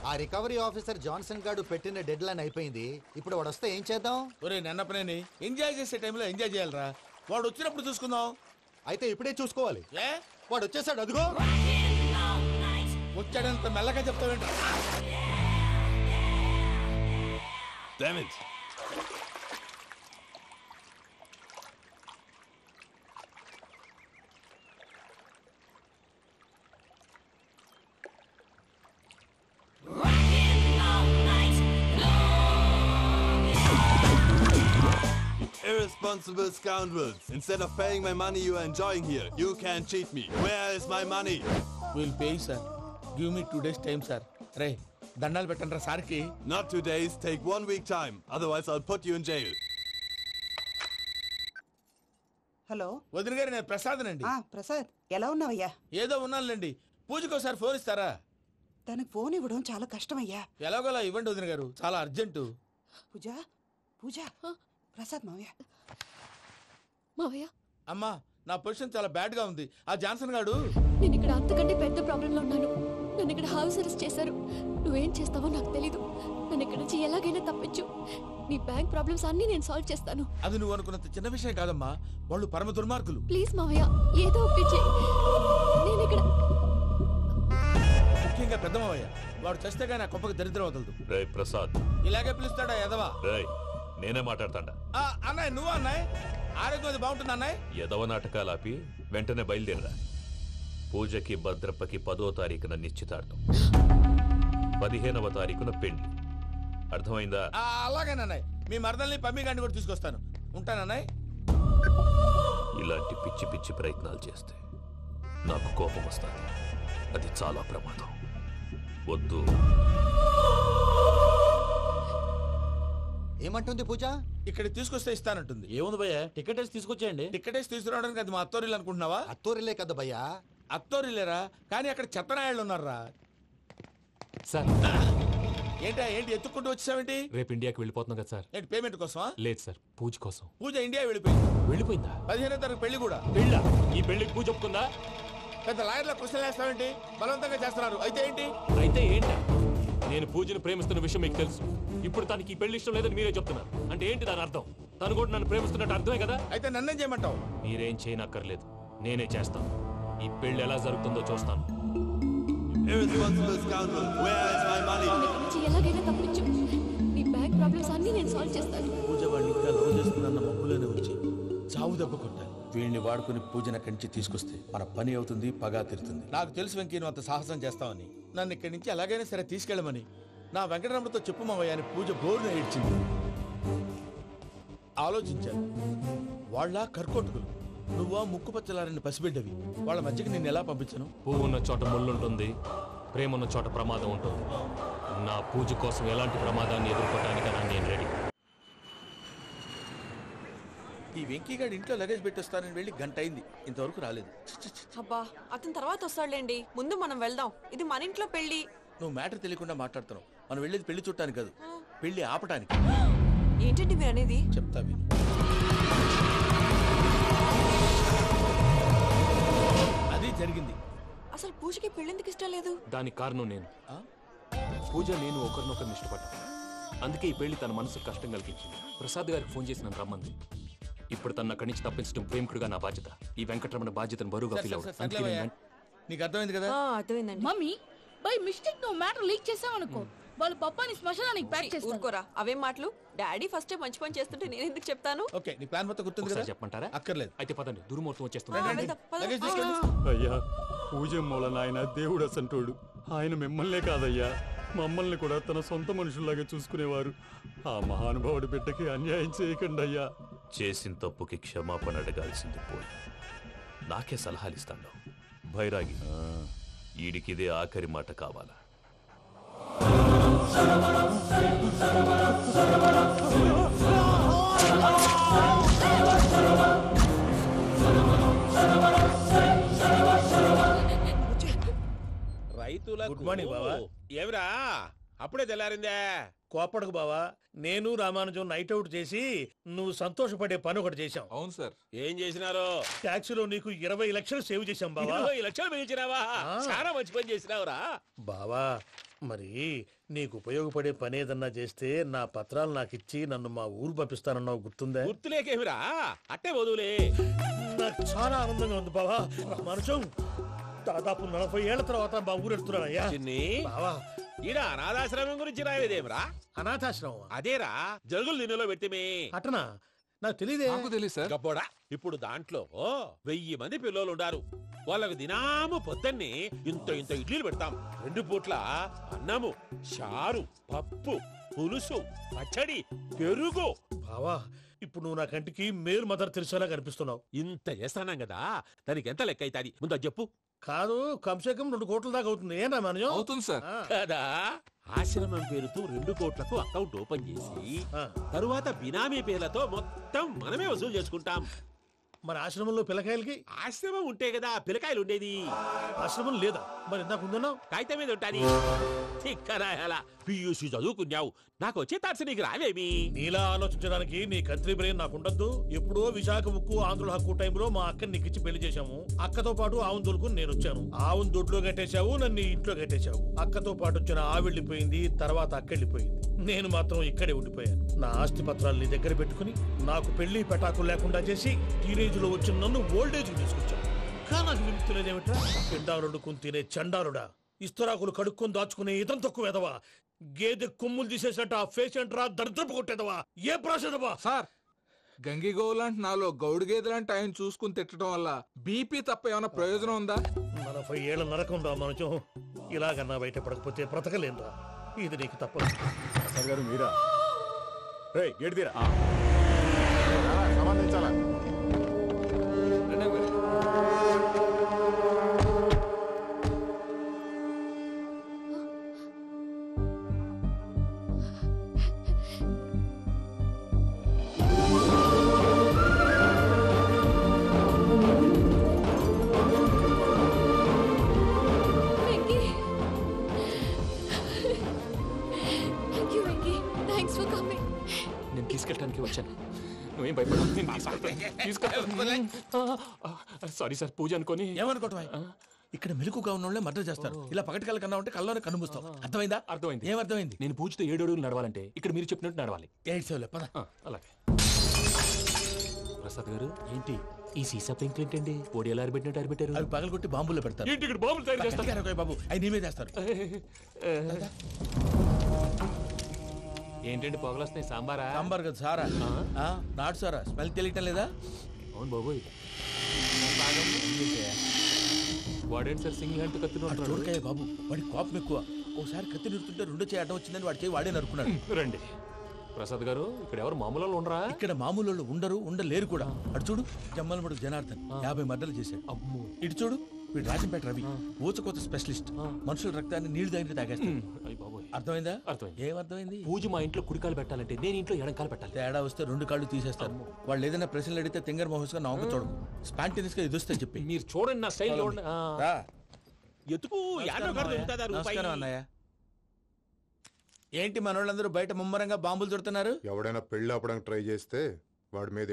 ఆ recovery officer Johnson గారు పెట్టిన డెడ్ లైన్ అయిపోయింది. ఇప్పుడు వాడు వస్తే ఏం చేద్దాం? ఒరే నన్నపనేని ఎంజాయ్ చేసే టైంలో ఎంజాయ్ చేయాలరా. వాడు వచ్చినప్పుడు చూసుకుందాం. అయితే ఇప్పుడే చూసుకోవాలి. ఏ వాడు వచ్చేసాడు, అదిగో. వచ్చాడంత మెల్లగా చెప్తావేంట? Irresponsible scoundrels. Instead of paying my money you are enjoying here, you can cheat me. Where is my money? We'll pay, sir. Give me 2 days time, sir. రే దండాలు పెట్టండి రా సార్కి. Not 2 days, take 1 week time. Otherwise I'll put you in jail. Hello వదిన గారు, నేను ప్రసాదనండి. ప్రసాద్, ఎలా ఉన్నావయ్యా? ఏదో ఉన్నానులేండి. పూజకి ఒకసారి ఫోన్ ఇస్తారా? తనకు ఫోన్ ఇవ్వడం చాలా కష్టమయ్యా. ఎలాగోలా ఇవ్వండి వదిన గారు, చాలా అర్జెంటు. పూజ పూజ, ప్రసాద్ మావయ్య. మావయ్య, అమ్మా నా పొజిషన్ చాలా బ్యాడ్ గా ఉంది. ఆ జాన్సన్ గాడు. నేను ఇక్కడ అంతకంటే పెద్ద ప్రాబ్లం లో ఉన్నాను. నన్ను ఇక్కడ హౌస్ అరెస్ట్ చేశారు. నువ్వేం చేస్తావో నాకు తెలీదు. నన్ను ఇక్కడ నుంచి ఎలాగైనా తప్పించు. నీ బ్యాంక్ ప్రాబ్లమ్స్ అన్ని నేను సాల్వ్ చేస్తాను. అది నువ్వు అనుకున్నంత చిన్న విషయం కాదమ్మా. వాళ్ళు పరమ దుర్మార్గులు. ప్లీజ్ మావయ్య, ఏదో ఒకటి చెయ్యి. నేను ఇక్కడ ముఖ్యంగా పెద్దమావయ్య, వాడు చస్తే గానీ ఆ కొంపకి దరిద్రం వదలదు. రే ప్రసాద్, ఇలాగే పిలుస్తాడా ఎదవా? రేయ్ నేనే మాట్లాడతాడా. అన్నయ్య, నువ్వు అన్నయ్య. ఆరోగ్యం అది బాగుంటుంది అన్నయ్య. ఎదవ నాటకాలు ఆపి వెంటనే బయలుదేరరా. పూజకి భద్రప్పకి 10వ తారీఖున నిశ్చితార్థం, 15వ తారీఖున పెళ్లి. అర్థమైందా? అలాగేనన్నయ్య. మీ మరదల్ని పమ్మి గాండి కూడా తీసుకొస్తాను. ఉంటానన్నయ్య. ఇలాంటి పిచ్చి పిచ్చి ప్రయత్నాలు చేస్తే నాకు కోపం వస్తుంది. అది చాలా ప్రమాదం. వద్దు. ఏమంటుంది పూజ? ఇక్కడ తీసుకొస్తే ఇస్తానంటుంది. ఏముంది భయ్య, టికెట్ వేసి తీసుకొచ్చేయండి. టికెట్ వేసి తీసుకురావడానికి అది మా అత్తోరిల్లు అనుకుంటున్నావా? అత్తూరిలే కదా భయ్యా. అత్తోరిల్లేరా, కానీ అక్కడ చెత్తనాయాళ్ళు ఉన్నారా. సార్ ఏంటి ఎత్తుక్కుంటూ వచ్చావేంటి? రేపు ఇండియాకి వెళ్ళిపోతున్నాం కదా సార్. ఏంటి పేమెంట్ కోసమా? లేదు సార్, పూజ కోసం. పూజ ఇండియా వెళ్ళిపోయింది. వెళ్ళిపోయిందా? 15వ తారీఖు పెళ్లి కూడా. పెళ్ళా? ఈ పెళ్లికి పూజ ఒప్పుకుందా? పెద్ద లాయర్ల క్వశ్చన్ వేస్తావేంటి? బలవంతంగా చేస్తున్నారు. అయితే ఏంటి? అయితే ఏంటా? నేను పూజను ప్రేమిస్తున్న విషయం మీకు తెలుసు. ఇప్పుడు తనకి ఈ పెళ్లి ఇష్టం లేదని మీరే చెప్తున్నారు. అంటే ఏంటి దాని అర్థం? తను కూడా నన్ను ప్రేమిస్తున్నట్టు అర్థమే కదా. అయితే నన్నేం చేయమంటావు? మీరేం చేయనక్కర్లేదు, నేనే చేస్తాను. ఈ పెళ్లి ఎలా జరుగుతుందో చూస్తాను. Irresponsible scoundrel. Where is my money? నన్ను ఇక్కడ నుంచి ఎలాగైనా తప్పించు. నీ బ్యాంక్ ప్రాబ్లమ్స్ అన్ని నేను సాల్వ్ చేస్తాను. పూజ వాడిని ఇంకా లవ్ చేస్తుందన్న మబ్బులోనే వచ్చి చావు దెబ్బ కొట్టాలి. వీళ్ళని వాడుకుని పూజన కంచి తీసుకొస్తే మన పని అవుతుంది, పగా తీరుతుంది. నాకు తెలుసు వెంకీ నువ్వు అంత సాహసం చేస్తావని. నన్ను ఇక్కడి నుంచి ఎలాగైనా సరే తీసుకెళ్ళమని నా వెంకటరమణతో చెప్పు మావయ్య అని పూజ బోరున ఏడ్చింది. ఆలోచించాను. వాళ్ళ కర్కోటకులు, నువ్వా ముక్కుపచ్చలారని పసిబిడ్డవి. వాళ్ళ మధ్యకి నేను ఎలా పంపించను? పువ్వు ఉన్న చోట ముళ్ళుంటుంది, ప్రేమ ఉన్న చోట ప్రమాదం ఉంటుంది. నా పూజ కోసం ఎలాంటి ప్రమాదాన్ని ఎదుర్కోవడానికైనా నేను రెడీ. ఈ వెంకీగాడి ఇంట్లో లగేజ్ పెట్టొస్తానని వెళ్ళి గంట అయింది, ఇంతవరకు రాలేదు. అబ్బా, అతని తర్వాత వస్తాడులేండి. ముందు మనం వెళ్దాం. ఇది మన ఇంట్లో పెళ్లి. నువ్వు మ్యాటర్ తెలియకుండా మాట్లాడుతున్నావు. మనం వెళ్ళేది పెళ్లి చుట్టానికి కాదు, పెళ్లి ఆపటానికి. ఏంటండి మీరు అనేది? చెప్తా విను. అది జరిగింది. అసలు పూజకి పెళ్ళెందుకు ఇష్టం లేదు? దానికి కారణం నేను. పూజ నేను ఒకరినొకరిని ఇష్టపడ్డా. అందుకే ఈ పెళ్లి తన మనసుకు కష్టం కలిగించింది. ప్రసాద్ గారికి ఫోన్ చేసి నన్ను రమ్మంది. ఇప్పుడు తన అక్కడి నుంచి తప్పించడం ప్రేమికుడుగా నా బాధ్యత. ఈ వెంకటరమణ బాధ్యతను బరువుగా ఫీల్ అవుతుంది. నీకు అర్థమైంది కదా? అర్థమైందండి. మమ్మీ, బై మిస్టేక్ నువ్వు మ్యాటర్ లీక్ చేసావనుకో, వాళ్ళు పప్పాని శ్మశానానికి ప్యాక్ చేస్తారు. ఊరుకోరా, అవేం మాటలు. డాడీ ఫస్ట్ మంచి పని చేస్తుంటే నేను ఎందుకు చెప్తాను? ఓకే, నీ ప్లాన్ మొత్తం గుర్తుంది కదా? చెప్పమంటారా? అక్కర్లేదు. అయితే పదండి, దుర్ముహూర్తం వచ్చేస్తుంది. వెళ్దాం, పద. లగేజ్ తీసుకెళ్ళు. అయ్యా, పూజ మూలన ఆయన దేవుడు అసంటోడు. ఆయన మిమ్మల్నే కాదయ్యా, మమ్మల్ని కూడా తన సొంత మనుషుల్లాగా చూసుకునేవారు. ఆ మహానుభావుడి బిడ్డకి అన్యాయం చేయకండి అయ్యా. చేసిన తప్పుకి క్షమాపణ అడగాల్సింది పోయి నాకే సలహాలు ఇస్తాను. భైరాగి, ఈడికిదే ఆఖరి మాట కావాలా? రైతులకు గుడ్ మార్నింగ్ బావా. ఏమిరా అప్పుడే తెల్లారిందే? కోపడకు బావా, నేను రామానుజం నైట్ అవుట్ చేసి నువ్వు సంతోషపడే పని ఒకటి చేశాం. అవును సార్. ఏం చేసినారు? ట్యాక్సీలో నీకు 20 లక్షలు సేవ్ చేశాం బావా. 20 లక్షలు మిగిల్చినావా? చాలా మంచి పని చేసినావురా బావా. మరి నీకు ఉపయోగపడే పని ఏదన్నా చేస్తే నా పత్రాలు నాకు ఇచ్చి నన్ను మా ఊరు పంపిస్తానన్నావు, గుర్తుందా? గుర్తులేకేమిరా, అట్టే వదులే. నాకు చాలా ఆనందంగా ఉంది బావా. మనుషం దాదాపు 40 ఏళ్ల తర్వాత మా ఊరు ఎడుతున్నానయ్యా. బావా ఈడ అనాథాశ్రమం గురించి రావేదేమిరా? అనాథాశ్రమం అదేరా జరుగులు దీనిలో పెట్టిమే. అటనా? నాకు తెలియదే. గబ్బోడా, ఇప్పుడు దాంట్లో 1000 మంది పిల్లలు ఉండారు. వాళ్ళకు దినాము పొద్దున్నే ఇంత ఇంత ఇడ్లీలు పెడతాం. 2 పూట్ల అన్నము, చారు, పప్పు, పులుసు, పచ్చడి, పెరుగు. బావా ఇప్పుడు నువ్వు నా కంటికి మేరు మదర్ తెలిసేలా కనిపిస్తున్నావు. ఇంత చేస్తానం కదా, దానికి ఎంత లెక్క అవుతుంది ముందు అది చెప్పు. కాదు, కంసే కం 2 కోట్ల దాకా అవుతుంది. ఏనా మనం? అవుతుంది సార్. కదా, ఆశ్రమం పేరుతో 2 కోట్లకు అకౌంట్ ఓపెన్ చేసి తరువాత బినామీ పేర్లతో మొత్తం మనమే వసూలు చేసుకుంటాం. మరి ఆశ్రమంలో పిల్లకాయలకి? ఆశ్రమం ఉంటే కదా పిల్లకాయలు ఉండేది. ఆశ్రమం లేదా? మరి ఇందాక ఉందన్నావు. కాగితం మీద ఉంటాది. పియూసీ చదువుకున్నావు, నాకు వచ్చే తాట్స్ నీకు రావేమి? నీలా ఆలోచించడానికి నీ కంట్రీ బ్రెయిన్ నాకు ఉండద్దు. ఎప్పుడో విశాఖ ఉక్కు ఆంధ్రుల హక్కు టైంలో మా అక్కని నీకిచ్చి పెళ్లి చేశాము. అక్కతో పాటు ఆవును దొడుకుని నేను వచ్చాను. ఆవును దొడ్లో కట్టేశావు, నన్ను ఇంట్లో కట్టేశావు. అక్కతో పాటు వచ్చిన ఆవిళ్ళిపోయింది, తర్వాత అక్కెళ్ళిపోయింది. నేను మాత్రం ఇక్కడే ఉండిపోయాను. నా ఆస్తి పత్రాలు నీ దగ్గర పెట్టుకుని నాకు పెళ్లి పెటాకులు లేకుండా చేసి టీనేజ్ లో వచ్చిన నన్ను ఓల్డేజ్ తీసుకొచ్చాను. కానీ నాకు విముక్తి లేదేమిట్రా? పిండారుడుకుని తినే చండారుడా, ఇస్తరాకులు కడుక్కొని దాచుకునే ఇతం తక్కువ ఎదవా, గేదె కొమ్ములు తీసేసట పేషెంట్ రా దరిద్రపు కొట్టేదవా, ఏ ప్రాసెదవా? సార్, గంగిగోవు లాంటి నాలో గౌడు గేదెలాంటి ఆయన చూసుకుని తిట్టడం వల్ల బీపీ తప్ప ఏమైనా ప్రయోజనం ఉందా? 40 ఏళ్ల నరకం రా మనుషం. ఇలాగన్నా బయట పడకపోతే బ్రతకలేనురా. ఇది నీకు తప్పదు. గారు మీరా? గేట్ తీరా. సంబంధించాలా? నేను తీసుకెళ్ళడానికి వచ్చాను, నువ్వేం భయపడ. సారీ సార్, పూజ అనుకోని. ఏమనుకోవటం? ఇక్కడ మెలకుగా ఉన్న వాళ్ళే మర్డర్ చేస్తారు. ఇలా పగటి కళ్ళ కన్నా ఉంటే కళ్ళలోనే కనుమూస్తావు. అర్థమైందా? అర్థమైంది. ఏమర్థమైంది? నేను పూజతో 7 అడుగులు నడవాలంటే ఇక్కడ మీరు చెప్పినట్టు నడవాలి. 8 సెవెన్ పద. అలాగే. ప్రసాద్ గారు, ఏంటి ఈ సీసా పెంకులు ఏంటండి? ఓడి ఎలా అరబెట్టినట్టు అరబెట్టారు? అవి పగలగొట్టి బాంబులో పెడతారు. ఏంటి ఇక్కడ బాంబులు తయారు చేస్తారు? బాబు అవి నేమే చేస్తారు. ఏంటండి పొగలొస్తాయి? సాంబారా? సాంబార్ కదా సారా. నాటు సారా. స్మెల్ తెలియటం లేదా? అవును బాబోయ్. వాడేంటి సార్ సింగిల్ హ్యాండ్ కత్తి చూడకాయ బాబు, వాడి కోపం ఎక్కువ. ఒకసారి కత్తి నిరుతుంటే 2 చేయి అడ్డం వచ్చిందని వాడి చేయి వాడే నరుకున్నాడు. రండి ప్రసాద్ గారు, ఇక్కడ ఎవరు మామూలు వాళ్ళు ఉండరా? ఇక్కడ మామూలు వాళ్ళు ఉండరు, ఉండలేరు కూడా. అటు చూడు, జమ్మలమడు జనార్దన్ 50 మర్డర్లు చేశాడు. ఇటు చూడు, వీడు రాజంపేట రవి ఊచకోత స్పెషలిస్ట్. మనుషుల రక్తాన్ని నీళ్లు దగ్గర తాగేస్తాడు. అర్థమైందా? అర్థమైంది. ఏమర్థమైంది? పూజ మా ఇంట్లో కుడికాలు పెట్టాలంటే నేను ఇంట్లో ఎడంకాలు పెట్టాలి. తేడా వస్తే 2 కాళ్ళు తీసేస్తారు. వాళ్ళు ఏదైనా ప్రశ్నలు అడిగితే తింగర్ మహోస్ గా నవ్వు చూడకు. స్పాంటినియస్ గా ఎదుస్తా చెప్పి. మీరు చూడండి నా స్టైల్. నమస్కారం అన్నయ్య. ఏంటి మనోళ్ళందరూ బయట ముమ్మరంగా బాంబులు దొరుకుతున్నారు? ఎవడైనా పెళ్లి ఆపడానికి ట్రై చేస్తే వాడి మీద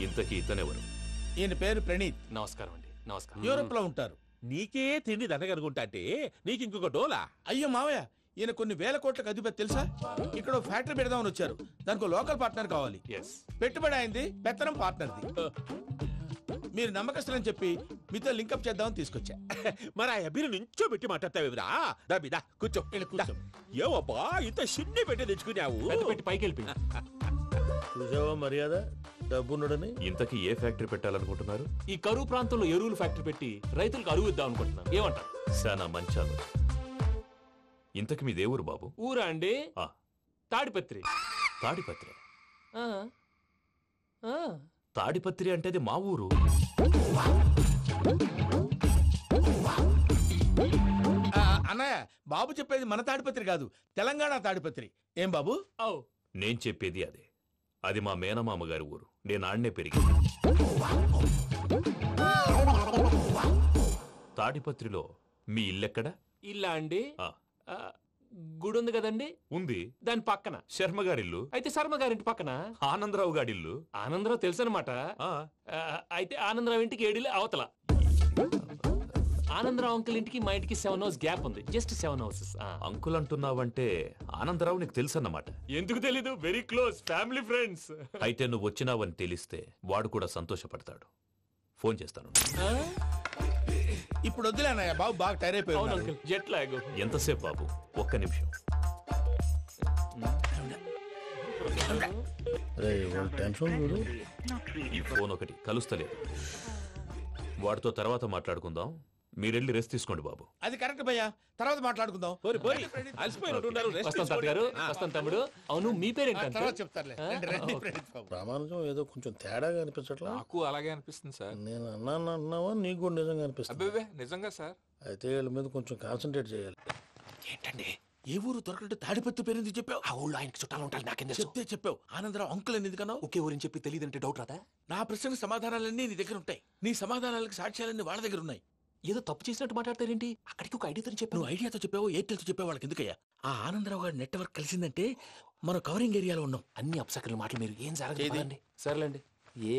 ఇంతకీ ఇతనెవరు? ఈయన పేరు ప్రణీత్. నమస్కారం అండి. నమస్కారం. యూరోప్ లో ఉంటారు. నీకే తిండి దండగనుకుంటా అంటే నీకు ఇంకొక డోలా? అయ్యో మావయ్య, ఈయన కొన్ని వేల కోట్లకు అధిపతి తెలుసా? ఇక్కడ ఫ్యాక్టరీ పెడదామని వచ్చారు. దానికి లోకల్ పార్ట్నర్ కావాలి. పెట్టుబడి అయింది, పెత్తనం పార్ట్నర్ది. మీరు నమ్మకస్తులని చెప్పి మీతో లింకప్ చేద్దామని తీసుకొచ్చా. మరి ఆ అబ్బిని నుంచో పెట్టి మాట్లాడతావురా? దాబిదా కూర్చో. ఏవబ్బా ఇంత సిన్ని పెట్టి తెచ్చుకున్నావు? పెట్టి పైకి వెళ్ళి చూసావా మర్యాద డబ్బున్నడని. ఇంతకీ ఏ ఫ్యాక్టరీ పెట్టాలనుకుంటున్నారు? ఈ కరువు ప్రాంతంలో ఎరువులు ఫ్యాక్టరీ పెట్టి రైతులకు అరువు ఇద్దాం అనుకుంటున్నాను. ఏమంటారు? శానా మంచాలు. ఇంతకి మీ దేవురు బాబు? ఊరా అండి? తాడిపత్రి. తాడిపత్రి? తాడిపత్రి అంటే అది మా ఊరు. అన్నయ్య, బాబు చెప్పేది మన తాడిపత్రి కాదు, తెలంగాణ తాడిపత్రి. ఏం బాబు? నేను చెప్పేది అదే. అది మా మేనమామ గారి ఊరు. నేను ఆడనే పెరిగింది. తాడిపత్రిలో మీ ఇల్లెక్కడ? ఇల్లా అండి? గుడి ఉంది కదండి? ఉంది. దాని పక్కన శర్మ గారిల్లు. అయితే శర్మ గారింటి పక్కన ఆనందరావు గారిల్లు. ఆనందరావు తెలుసు అనమాట. అయితే ఆనందరావు ఇంటికి 7 అవతల. ఆనందరావు అంకుల్ ఇంటికి మా ఇంటికి 7 hours గ్యాప్ ఉంది. Just 7 hours. అంకుల్ అంటున్నావంటే ఆనందరావు నీకు తెలుసన్నమాట. ఎందుకు తెలీదు? Very close family friends. అయితే నువ్వు వచ్చినావని తెలిస్తే వాడు కూడా సంతోషపడతాడు. ఫోన్ చేస్తాను. ఇప్పుడు వద్దులేనయ్యా, బాబు బాగా టైర్ అవును అయిపోయి. Uncle, jet lag. ఎంతసేపు బాబు? ఒక్క నిమిషం. ఈ ఫోన్ ఒకటి కలుస్తలేదు. వాడితో తర్వాత మాట్లాడుకుందాం. మీరెళ్ళి రెస్ట్ తీసుకోండి బాబు. అది కరెక్ట్ భయ్యా, తర్వాత మాట్లాడుకుందాం. అలసిపోయినట్టున్నారు. rest వస్తాం తాత గారు, వస్తాం తమ్ముడు. అవును మీ పేరేంటి తర్వాత అంకుల్? చెప్తారులే. రండి, రండి, ఫ్రెండ్స్ బాబు. ప్రామాణికం ఏదో కొంచెం తేడాగా అనిపించట్లా? నాకు అలాగే అనిపిస్తుంది సార్. నేను అన్నావా నీకు కూడా నిజంగా అనిపిస్తుంది? అబ్బే నిజంగా సార్. అయితే వీళ్ళ మీద కొంచెం కాన్సన్ట్రేట్ చేయాలి. ఏంటండి ఏ ఊరు దొరకట్టు తాడిపత్రి పేరు ఎందుకు చెప్పావు? ఆ ఊళ్ళో ఆయనకి చుట్టాలు ఉంటారు, నాకేం తెలుసు? చెప్తే చెప్పావు. ఆనందరావు అంకుల్ అని ఎందుకన్నావు? ఒకే ఊరిని చెప్పి తెలియదంటే డౌట్ రాదా? నా ప్రశ్నకు సమాధానాలన్నీ నీ దగ్గర ఉంటాయి. నీ సమాధానాలకు సాక్ష్యాలన్నీ వాళ్ళ దగ్గర ఉన్నాయి. ఏదో తప్పు చేసినట్టు మాట్లాడతారేంటి? అక్కడికి ఒక ఐడియాతో చెప్పాను. నువ్వు ఐడియాతో చెప్పావు, ఎయిర్టెల్తో చెప్పావు, వాళ్ళకి ఎందుకయ్యా? ఆ ఆనందరావు గారి నెట్వర్క్ కలిసిందంటే మనం కవరింగ్ ఏరియాలో ఉన్నాం. అన్ని అప్సకర్ల మాటలు మీరు ఏం జరగదు. సరేలేండి. ఏ